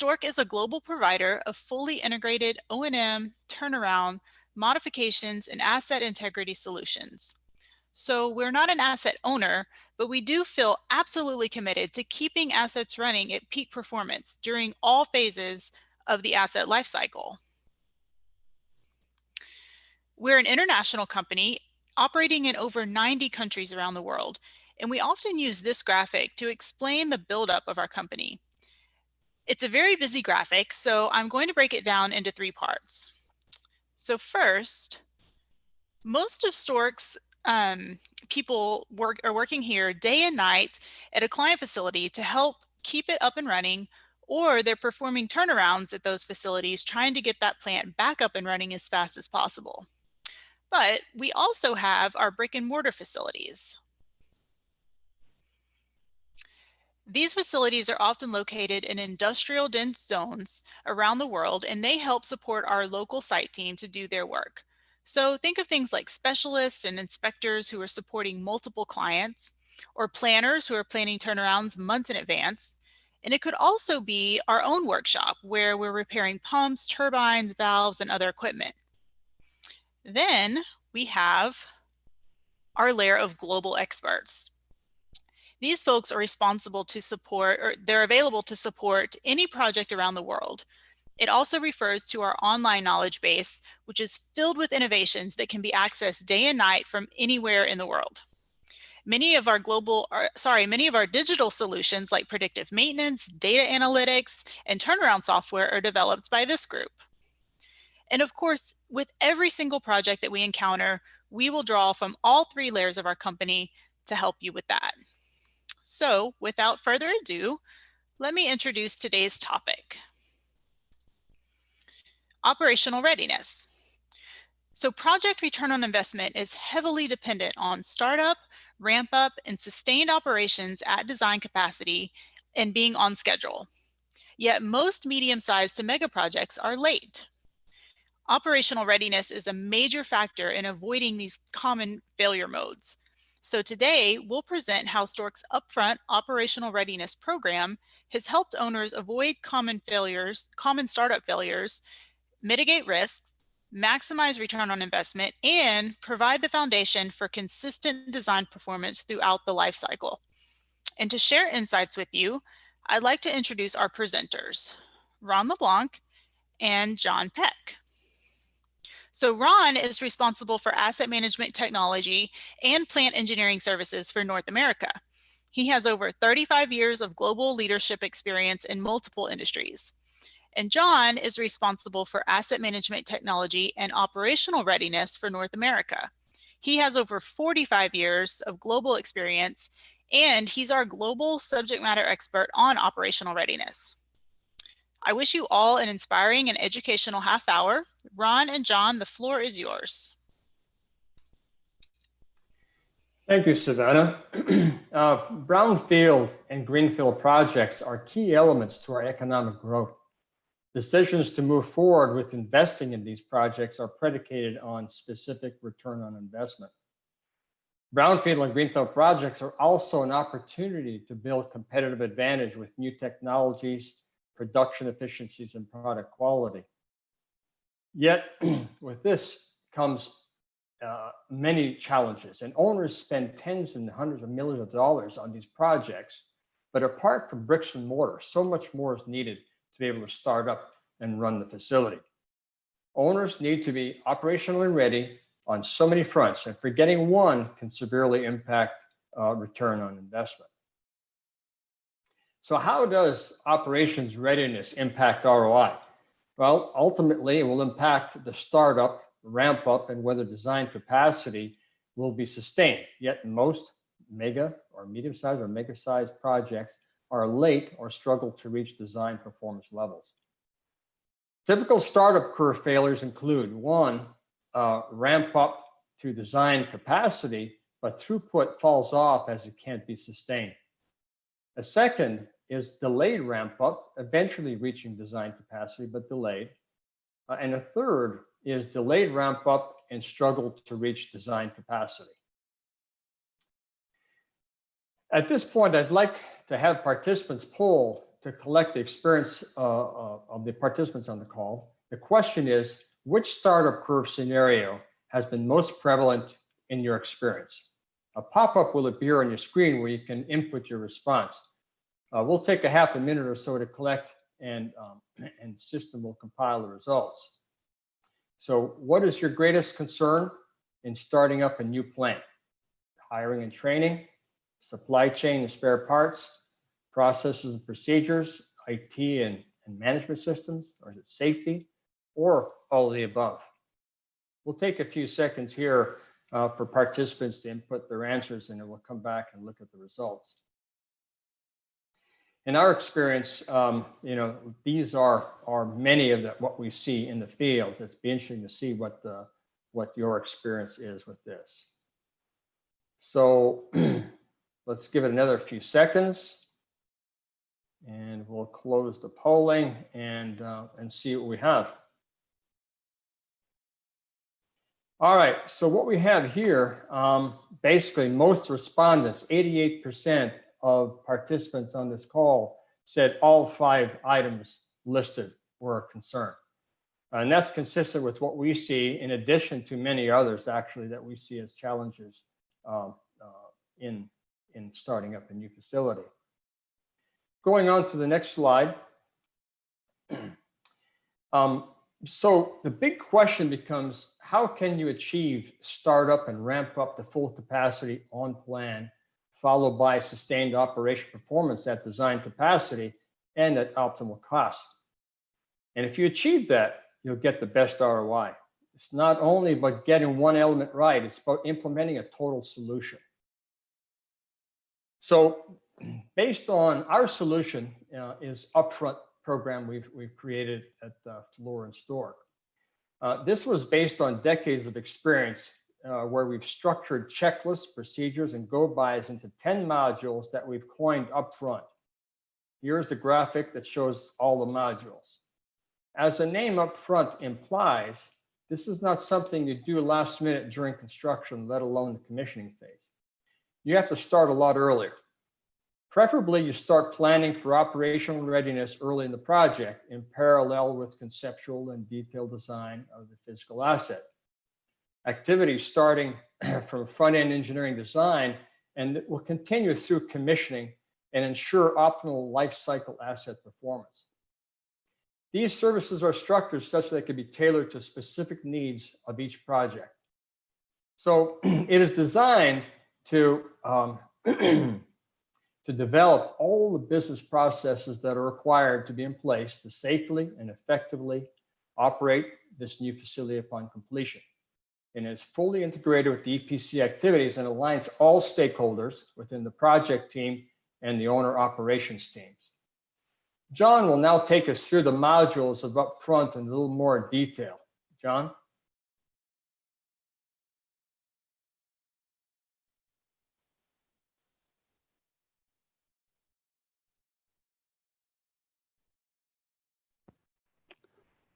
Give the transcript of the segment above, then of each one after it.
Stork is a global provider of fully integrated O&M, turnaround, modifications, and asset integrity solutions. So we're not an asset owner, but we do feel absolutely committed to keeping assets running at peak performance during all phases of the asset lifecycle. We're an international company operating in over 90 countries around the world, and we often use this graphic to explain the buildup of our company. It's a very busy graphic, so I'm going to break it down into 3 parts. So first, most of Stork's people are working here day and night at a client facility to help keep it up and running, or they're performing turnarounds at those facilities trying to get that plant back up and running as fast as possible. But we also have our brick and mortar facilities. These facilities are often located in industrial dense zones around the world, and they help support our local site team to do their work. So think of things like specialists and inspectors who are supporting multiple clients, or planners who are planning turnarounds months in advance. And it could also be our own workshop where we're repairing pumps, turbines, valves, and other equipment. Then we have our layer of global experts. These folks are responsible to support, or they're available to support any project around the world. It also refers to our online knowledge base, which is filled with innovations that can be accessed day and night from anywhere in the world. Many of our digital solutions like predictive maintenance, data analytics, and turnaround software are developed by this group. And of course, with every single project that we encounter, we will draw from all 3 layers of our company to help you with that. So without further ado, let me introduce today's topic. Operational readiness. So project return on investment is heavily dependent on startup, ramp up, and sustained operations at design capacity and being on schedule. Yet most medium-sized to mega projects are late. Operational readiness is a major factor in avoiding these common failure modes. So today, we'll present how Stork's UpFRONT Operational Readiness program has helped owners avoid common startup failures, mitigate risks, maximize return on investment, and provide the foundation for consistent design performance throughout the life cycle. And to share insights with you, I'd like to introduce our presenters, Ron LeBlanc and John Peck. So Ron is responsible for asset management technology and plant engineering services for North America. He has over 35 years of global leadership experience in multiple industries. And John is responsible for asset management technology and operational readiness for North America. He has over 45 years of global experience, and he's our global subject matter expert on operational readiness. I wish you all an inspiring and educational half hour. Ron and John, the floor is yours. Thank you, Savannah. Brownfield and greenfield projects are key elements to our economic growth. Decisions to move forward with investing in these projects are predicated on specific return on investment. Brownfield and greenfield projects are also an opportunity to build competitive advantage with new technologies, production efficiencies, and product quality. Yet, with this comes many challenges, and owners spend tens and hundreds of millions of dollars on these projects. But apart from bricks and mortar, so much more is needed to be able to start up and run the facility. Owners need to be operationally ready on so many fronts, and forgetting one can severely impact return on investment. So how does operations readiness impact ROI? Well, ultimately, it will impact the startup, ramp up, and whether design capacity will be sustained. Yet most mega or medium-sized or mega-sized projects are late or struggle to reach design performance levels. Typical startup curve failures include: 1, ramp up to design capacity, but throughput falls off as it can't be sustained. A second is delayed ramp up, eventually reaching design capacity, but delayed. And a third is delayed ramp up and struggle to reach design capacity. At this point, I'd like to have participants poll to collect the experience of the participants on the call. The question is, which startup curve scenario has been most prevalent in your experience? A pop-up will appear on your screen where you can input your response. We'll take a half a minute or so to collect, and system will compile the results. So what is your greatest concern in starting up a new plant? Hiring and training, supply chain and spare parts, processes and procedures, IT and management systems, or is it safety, or all of the above? We'll take a few seconds here for participants to input their answers, and then we'll come back and look at the results. In our experience, these are many of what we see in the field. It's be interesting to see what your experience is with this. So let's give it another few seconds, and we'll close the polling and see what we have. All right, so what we have here, basically most respondents, 88% of participants on this call said all 5 items listed were a concern. And that's consistent with what we see, in addition to many others actually that we see as challenges in starting up a new facility. Going on to the next slide. So the big question becomes, how can you achieve startup and ramp up to full capacity on plan, followed by sustained operation performance at design capacity and at optimal cost? And if you achieve that, you'll get the best ROI. It's not only about getting one element right, it's about implementing a total solution. So based on our solution is UpFRONT program we've created at Fluor and Stork. This was based on decades of experience where we've structured checklists, procedures, and go-bys into 10 modules that we've coined UpFRONT. Here's the graphic that shows all the modules. As the name UpFRONT implies, this is not something you do last minute during construction, let alone the commissioning phase. You have to start a lot earlier. Preferably, you start planning for operational readiness early in the project in parallel with conceptual and detailed design of the physical asset. Activities starting from front-end engineering design and it will continue through commissioning and ensure optimal life cycle asset performance. These services are structured such that they can be tailored to specific needs of each project. So it is designed to develop all the business processes that are required to be in place to safely and effectively operate this new facility upon completion. And it's fully integrated with the EPC activities and aligns all stakeholders within the project team and the owner operations teams. John will now take us through the modules of UpFRONT in a little more detail. John?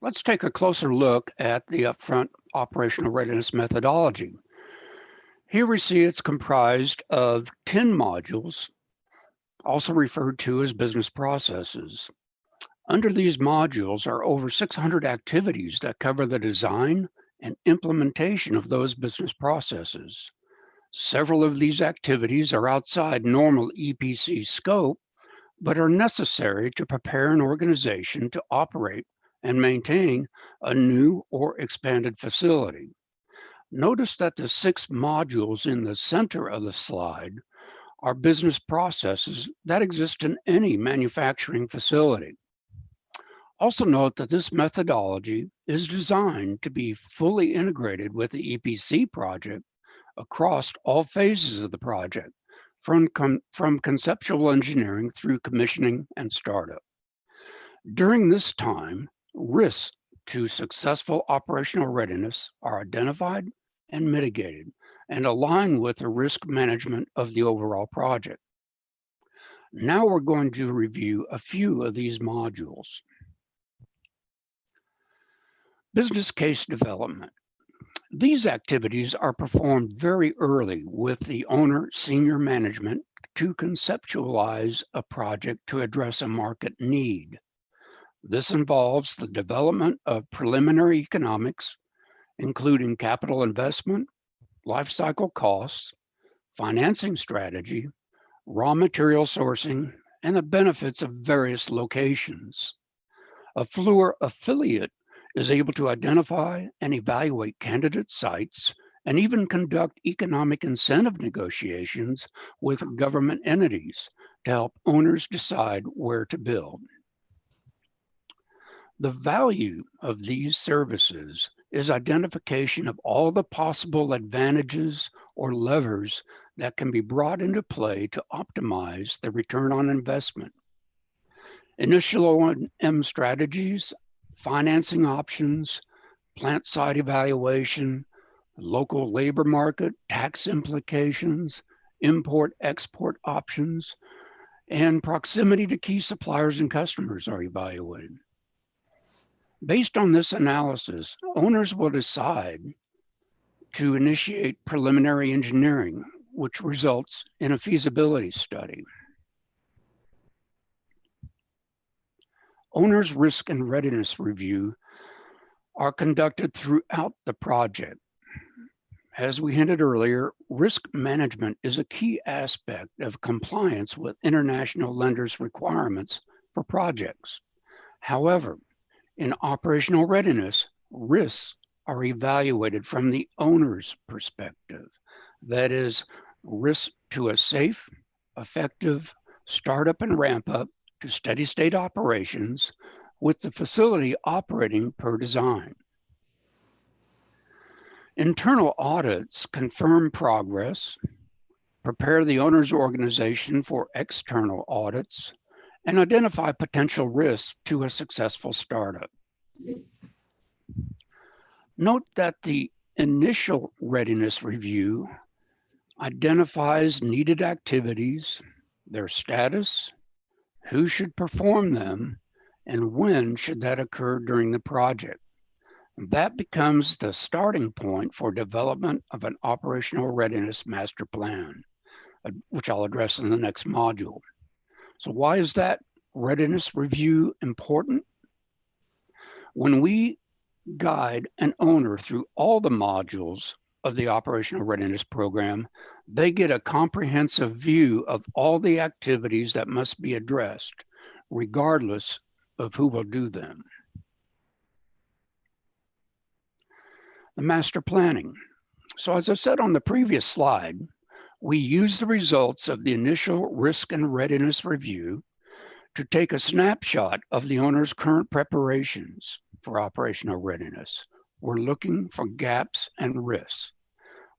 Let's take a closer look at the UpFRONT Operational Readiness methodology. Here we see it's comprised of 10 modules, also referred to as business processes. Under these modules are over 600 activities that cover the design and implementation of those business processes. Several of these activities are outside normal EPC scope, but are necessary to prepare an organization to operate and maintain a new or expanded facility. Notice that the 6 modules in the center of the slide are business processes that exist in any manufacturing facility. Also note that this methodology is designed to be fully integrated with the EPC project across all phases of the project, from conceptual engineering through commissioning and startup. During this time, risks to successful operational readiness are identified and mitigated and align with the risk management of the overall project. Now we're going to review a few of these modules. Business case development. These activities are performed very early with the owner, senior management, to conceptualize a project to address a market need. This involves the development of preliminary economics, including capital investment, life cycle costs, financing strategy, raw material sourcing, and the benefits of various locations. A Fluor affiliate is able to identify and evaluate candidate sites and even conduct economic incentive negotiations with government entities to help owners decide where to build. The value of these services is identification of all the possible advantages or levers that can be brought into play to optimize the return on investment. Initial O&M strategies, financing options, plant site evaluation, local labor market, tax implications, import-export options, and proximity to key suppliers and customers are evaluated. Based on this analysis, owners will decide to initiate preliminary engineering, which results in a feasibility study. Owners' risk and readiness review are conducted throughout the project. As we hinted earlier, risk management is a key aspect of compliance with international lenders' requirements for projects. However, in operational readiness, risks are evaluated from the owner's perspective. That is, risk to a safe, effective startup and ramp up to steady state operations with the facility operating per design. Internal audits confirm progress, prepare the owner's organization for external audits, and identify potential risks to a successful startup. Note that the initial readiness review identifies needed activities, their status, who should perform them, and when should that occur during the project. That becomes the starting point for development of an operational readiness master plan, which I'll address in the next module. So why is that readiness review important? When we guide an owner through all the modules of the operational readiness program, they get a comprehensive view of all the activities that must be addressed, regardless of who will do them. The master planning. So as I said on the previous slide, we use the results of the initial risk and readiness review to take a snapshot of the owner's current preparations for operational readiness. We're looking for gaps and risks.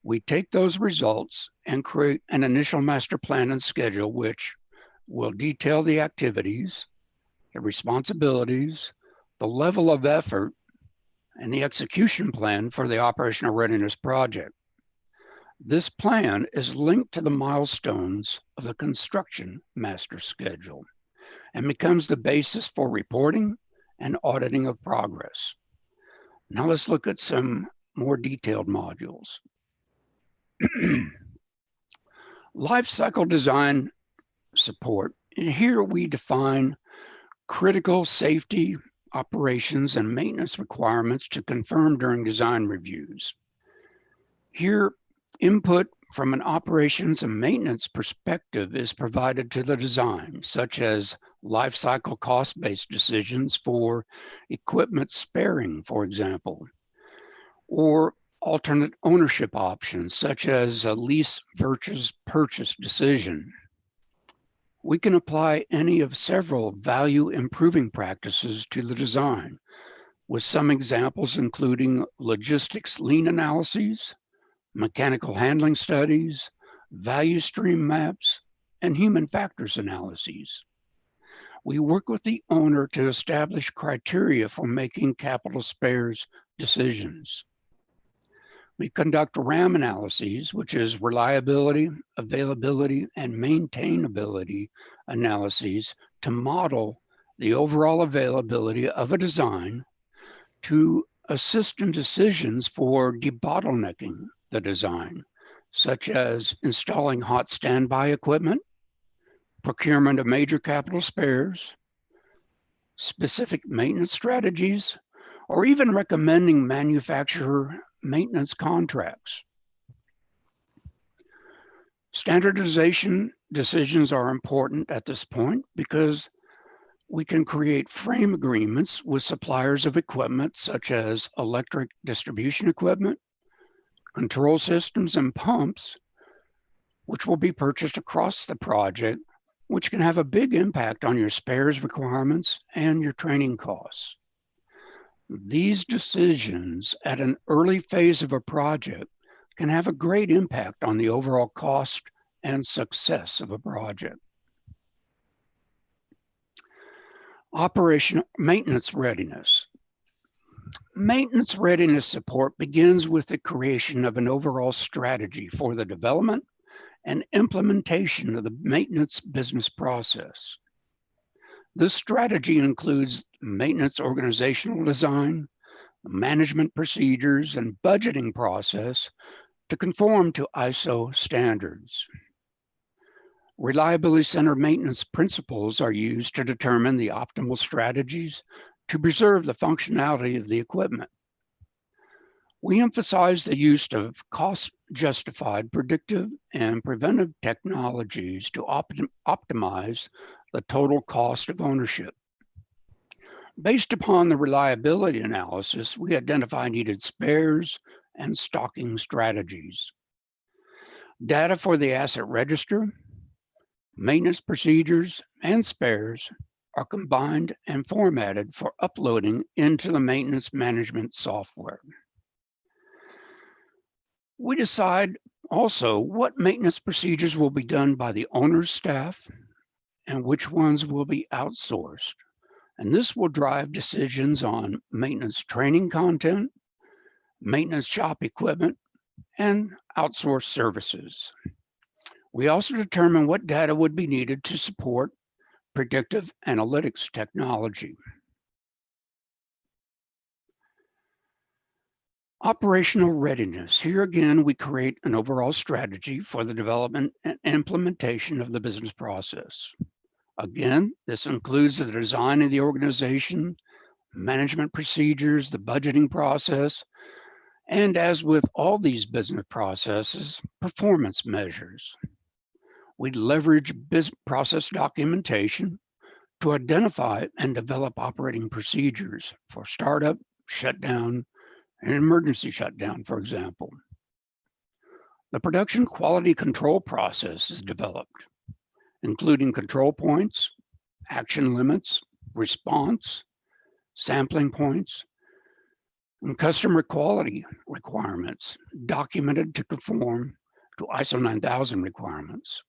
We take those results and create an initial master plan and schedule, which will detail the activities, the responsibilities, the level of effort, and the execution plan for the operational readiness project. This plan is linked to the milestones of the construction master schedule and becomes the basis for reporting and auditing of progress. Now let's look at some more detailed modules. Life cycle design support. And here we define critical safety, operations, and maintenance requirements to confirm during design reviews. Here, input from an operations and maintenance perspective is provided to the design, such as life cycle cost-based decisions for equipment sparing, for example, or alternate ownership options, such as a lease versus purchase decision. We can apply any of several value improving practices to the design, with some examples including logistics lean analyses, mechanical handling studies, value stream maps, and human factors analyses. We work with the owner to establish criteria for making capital spares decisions. We conduct RAM analyses, which is reliability, availability, and maintainability analyses to model the overall availability of a design to assist in decisions for debottlenecking the design, such as installing hot standby equipment procurement of major capital spares, specific maintenance strategies, or even recommending manufacturer maintenance contracts. Standardization decisions are important at this point because we can create frame agreements with suppliers of equipment such as electric distribution equipment, control systems, and pumps, which will be purchased across the project, which can have a big impact on your spares requirements and your training costs. These decisions at an early phase of a project can have a great impact on the overall cost and success of a project. Operational maintenance readiness. Maintenance readiness support begins with the creation of an overall strategy for the development and implementation of the maintenance business process. This strategy includes maintenance organizational design, management procedures, and budgeting process to conform to ISO standards. Reliability-centered maintenance principles are used to determine the optimal strategies to preserve the functionality of the equipment. We emphasize the use of cost-justified predictive and preventive technologies to optimize the total cost of ownership. Based upon the reliability analysis, we identify needed spares and stocking strategies. Data for the asset register, maintenance procedures, and spares are combined and formatted for uploading into the maintenance management software. We decide also what maintenance procedures will be done by the owner's staff and which ones will be outsourced. And this will drive decisions on maintenance training content, maintenance shop equipment, and outsourced services. We also determine what data would be needed to support predictive analytics technology. Operational readiness. Here again, we create an overall strategy for the development and implementation of the business process. Again, this includes the design of the organization, management procedures, the budgeting process, and as with all these business processes, performance measures. We leverage process documentation to identify and develop operating procedures for startup, shutdown, and emergency shutdown, for example. The production quality control process is developed, including control points, action limits, response, sampling points, and customer quality requirements documented to conform to ISO 9000 requirements.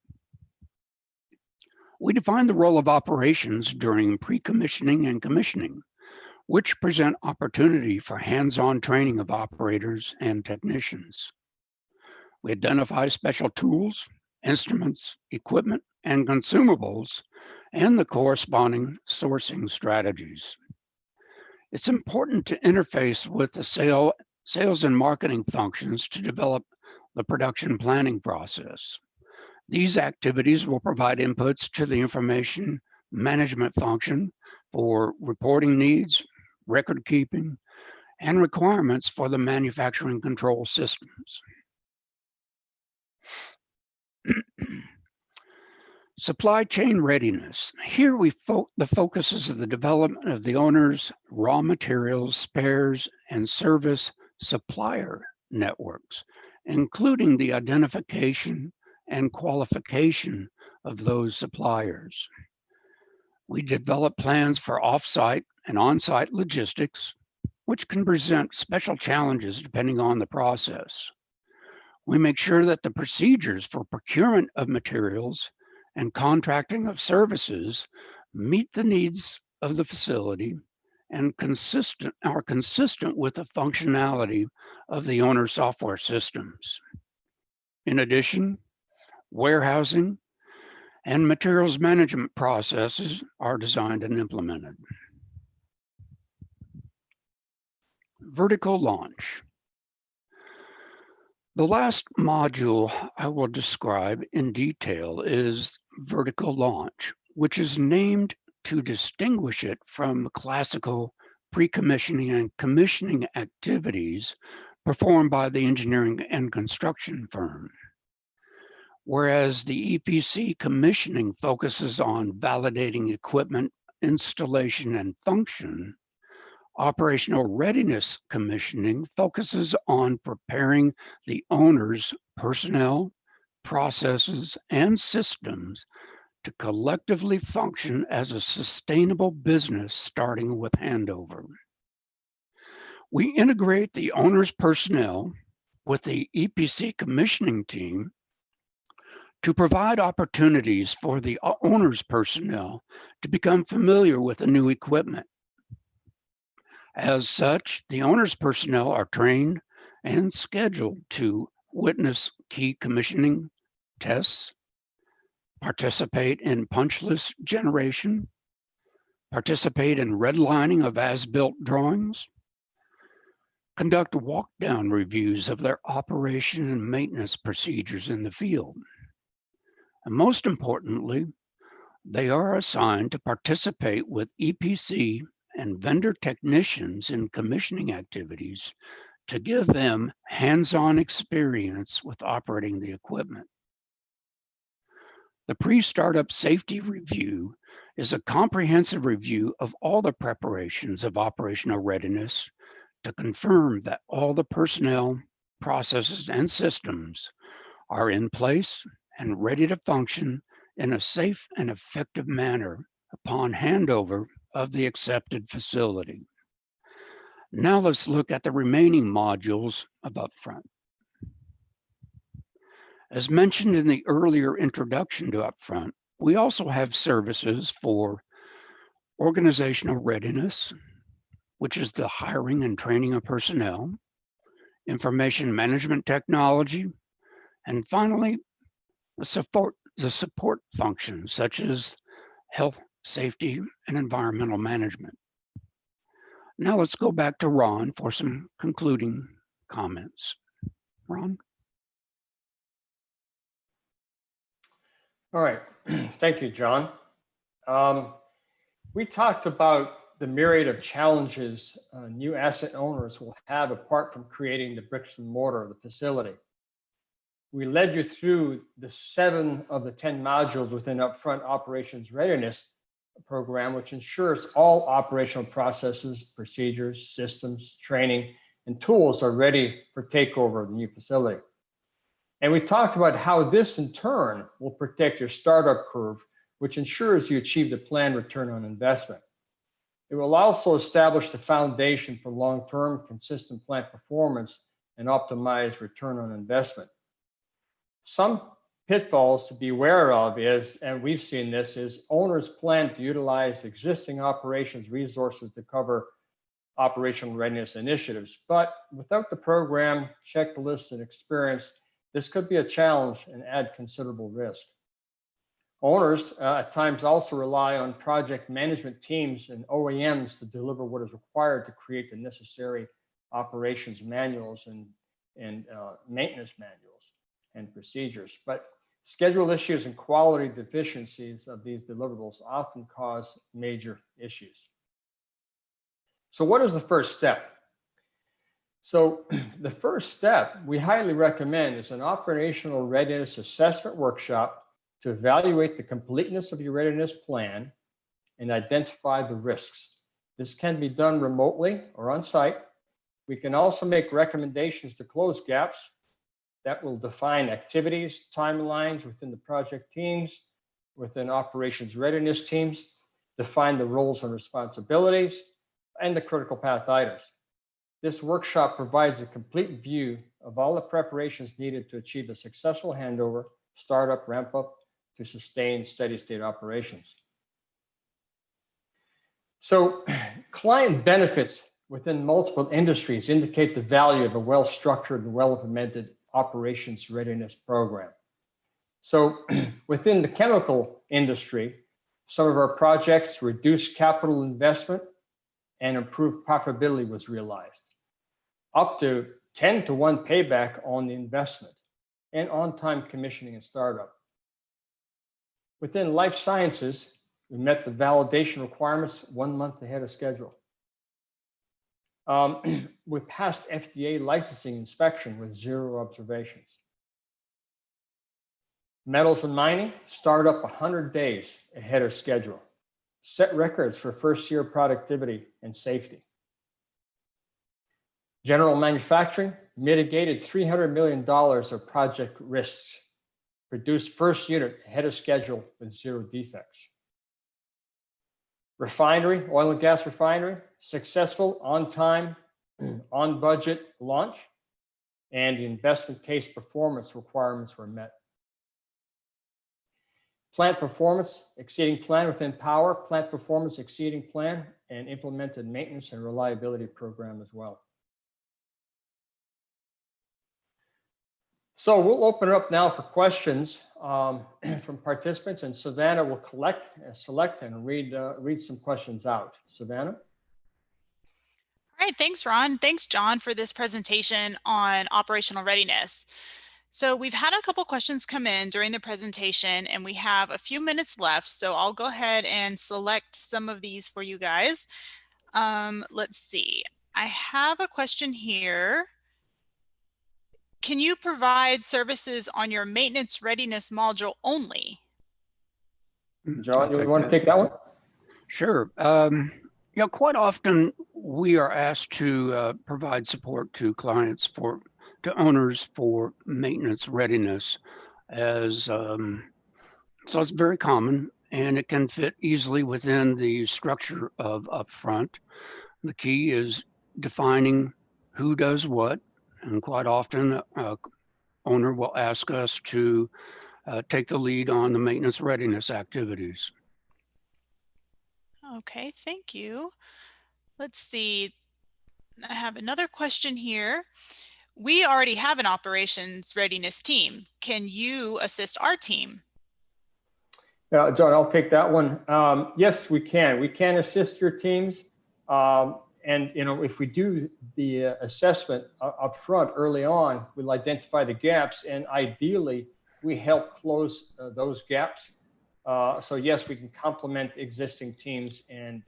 We define the role of operations during pre-commissioning and commissioning, which present opportunity for hands-on training of operators and technicians. We identify special tools, instruments, equipment, and consumables, and the corresponding sourcing strategies. It's important to interface with the sales and marketing functions to develop the production planning process. These activities will provide inputs to the information management function for reporting needs, record keeping, and requirements for the manufacturing control systems. Supply chain readiness. Here the focus is the development of the owner's raw materials, spares, and service supplier networks, including the identification and qualification of those suppliers. We develop plans for off-site and on-site logistics, which can present special challenges depending on the process. We make sure that the procedures for procurement of materials and contracting of services meet the needs of the facility and are consistent with the functionality of the owner's software systems. In addition, warehousing and materials management processes are designed and implemented. Vertical launch. The last module I will describe in detail is vertical launch, which is named to distinguish it from classical pre-commissioning and commissioning activities performed by the engineering and construction firm. Whereas the EPC commissioning focuses on validating equipment, installation, and function, operational readiness commissioning focuses on preparing the owner's personnel, processes, and systems to collectively function as a sustainable business starting with handover. We integrate the owner's personnel with the EPC commissioning team to provide opportunities for the owner's personnel to become familiar with the new equipment. As such, the owner's personnel are trained and scheduled to witness key commissioning tests, participate in punch list generation, participate in redlining of as-built drawings, conduct walk-down reviews of their operation and maintenance procedures in the field. And most importantly, they are assigned to participate with EPC and vendor technicians in commissioning activities to give them hands-on experience with operating the equipment. The pre-startup safety review is a comprehensive review of all the preparations of operational readiness to confirm that all the personnel, processes, and systems are in place and ready to function in a safe and effective manner upon handover of the accepted facility. Now let's look at the remaining modules of UpFRONT. As mentioned in the earlier introduction to UpFRONT, we also have services for organizational readiness, which is the hiring and training of personnel, information management technology, and finally, the support functions such as health, safety, and environmental management. Now let's go back to Ron for some concluding comments. Ron? All right, thank you, John. We talked about the myriad of challenges new asset owners will have apart from creating the bricks and mortar of the facility. We led you through the 7 of the 10 modules within UpFRONT Operations Readiness program, which ensures all operational processes, procedures, systems, training, and tools are ready for takeover of the new facility. And we talked about how this in turn will protect your startup curve, which ensures you achieve the planned return on investment. It will also establish the foundation for long-term consistent plant performance and optimized return on investment. Some pitfalls to be aware of is, and we've seen this, is owners plan to utilize existing operations resources to cover operational readiness initiatives. But without the program, checklists, and experience, this could be a challenge and add considerable risk. Owners at times also rely on project management teams and OEMs to deliver what is required to create the necessary operations manuals and maintenance manuals and procedures. But schedule issues and quality deficiencies of these deliverables often cause major issues. So what is the first step? So the first step we highly recommend is an operational readiness assessment workshop to evaluate the completeness of your readiness plan and identify the risks. This can be done remotely or on site. We can also make recommendations to close gaps that will define activities, timelines within the project teams, within operations readiness teams, define the roles and responsibilities, and the critical path items. This workshop provides a complete view of all the preparations needed to achieve a successful handover, startup, ramp up to sustain steady state operations. So client benefits within multiple industries indicate the value of a well-structured and well-implemented operations readiness program. So within the chemical industry, some of our projects reduced capital investment and improved profitability was realized. Up to 10-to-1 payback on the investment and on-time commissioning and startup. Within life sciences, we met the validation requirements 1 month ahead of schedule. We passed FDA licensing inspection with 0 observations. Metals and mining started up 100 days ahead of schedule, set records for first-year productivity and safety. General manufacturing mitigated $300 million of project risks, produced first unit ahead of schedule with 0 defects. Refinery, oil and gas refinery, successful, on time, on budget launch, and the investment case performance requirements were met. Plant performance exceeding plan within power, plant performance exceeding plan, and implemented maintenance and reliability program as well. So we'll open it up now for questions from participants, and Savannah will select and read some questions out. Savannah? All right, thanks, Ron. Thanks, John, for this presentation on operational readiness. So we've had a couple questions come in during the presentation, and we have a few minutes left. So I'll go ahead and select some of these for you guys. Let's see. I have a question here. Can you provide services on your maintenance readiness module only? John, you want to take that one? Sure. Quite often we are asked to provide support to clients to owners for maintenance readiness, so it's very common and it can fit easily within the structure of UpFRONT. The key is defining who does what, and quite often owner will ask us to take the lead on the maintenance readiness activities. Okay, thank you. Let's see. I have another question here. We already have an operations readiness team. Can you assist our team? Yeah, John, I'll take that one. Yes, we can. We can assist your teams. And if we do the assessment up front early on, we'll identify the gaps, and ideally we help close those gaps. So yes, we can complement existing teams and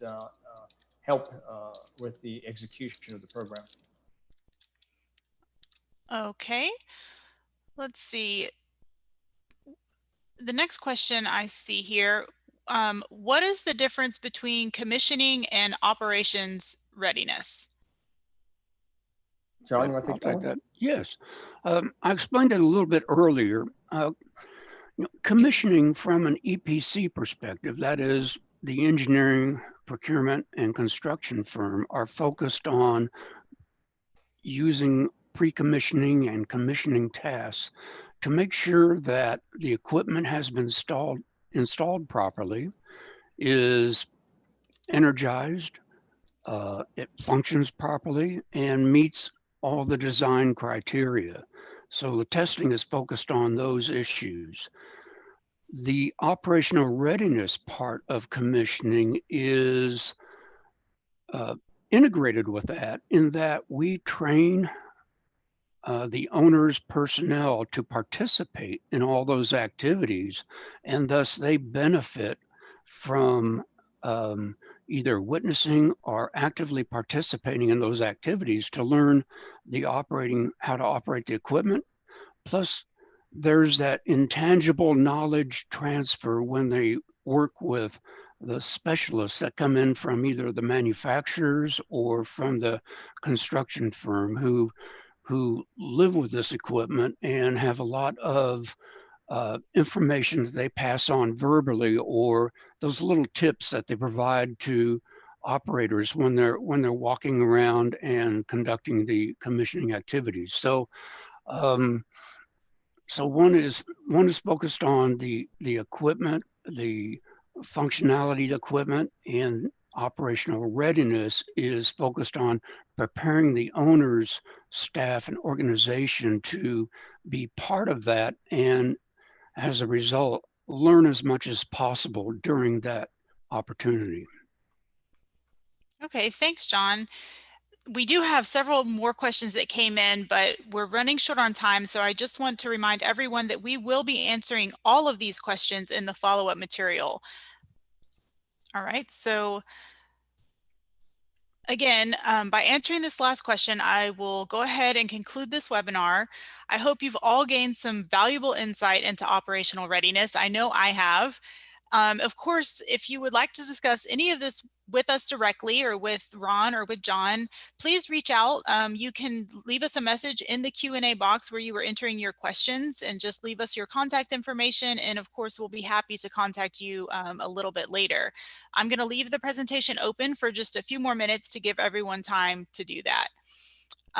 help with the execution of the program. Okay, let's see. The next question I see here, what is the difference between commissioning and operations readiness? John, you want to take that? Yes. I explained it a little bit earlier. Commissioning from an EPC perspective, that is the engineering, procurement, and construction firm, are focused on using pre-commissioning and commissioning tasks to make sure that the equipment has been installed properly, is energized, it functions properly, and meets all the design criteria. So the testing is focused on those issues. The operational readiness part of commissioning is integrated with that, in that we train the owner's personnel to participate in all those activities, and thus they benefit from either witnessing or actively participating in those activities to learn how to operate the equipment. Plus, there's that intangible knowledge transfer when they work with the specialists that come in from either the manufacturers or from the construction firm who live with this equipment and have a lot of information that they pass on verbally, or those little tips that they provide to operators when they're walking around and conducting the commissioning activities. So so one is focused on the equipment, the functionality of the equipment, and operational readiness is focused on preparing the owner's staff and organization to be part of that, and as a result, learn as much as possible during that opportunity. Okay, thanks, John. We do have several more questions that came in, but we're running short on time. So I just want to remind everyone that we will be answering all of these questions in the follow-up material. All right, so again, by answering this last question, I will go ahead and conclude this webinar. I hope you've all gained some valuable insight into operational readiness. I know I have. Of course, if you would like to discuss any of this with us directly or with Ron or with John, please reach out. You can leave us a message in the Q&A box where you were entering your questions and just leave us your contact information. And of course, we'll be happy to contact you a little bit later. I'm going to leave the presentation open for just a few more minutes to give everyone time to do that.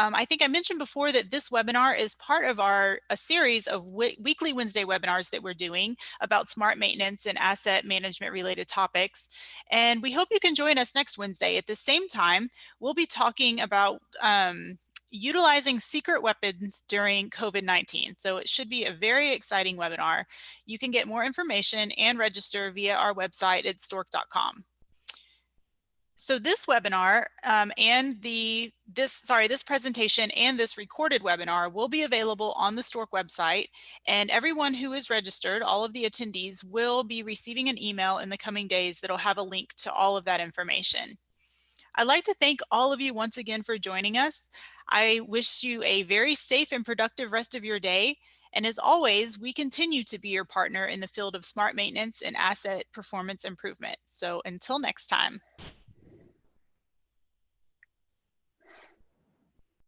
I think I mentioned before that this webinar is part of a series of weekly Wednesday webinars that we're doing about smart maintenance and asset management related topics. And we hope you can join us next Wednesday. At the same time, we'll be talking about utilizing secret weapons during COVID-19. So it should be a very exciting webinar. You can get more information and register via our website at stork.com. So this webinar this presentation and this recorded webinar will be available on the Stork website, and everyone who is registered, all of the attendees, will be receiving an email in the coming days that'll have a link to all of that information. I'd like to thank all of you once again for joining us. I wish you a very safe and productive rest of your day. And as always, we continue to be your partner in the field of smart maintenance and asset performance improvement. So until next time.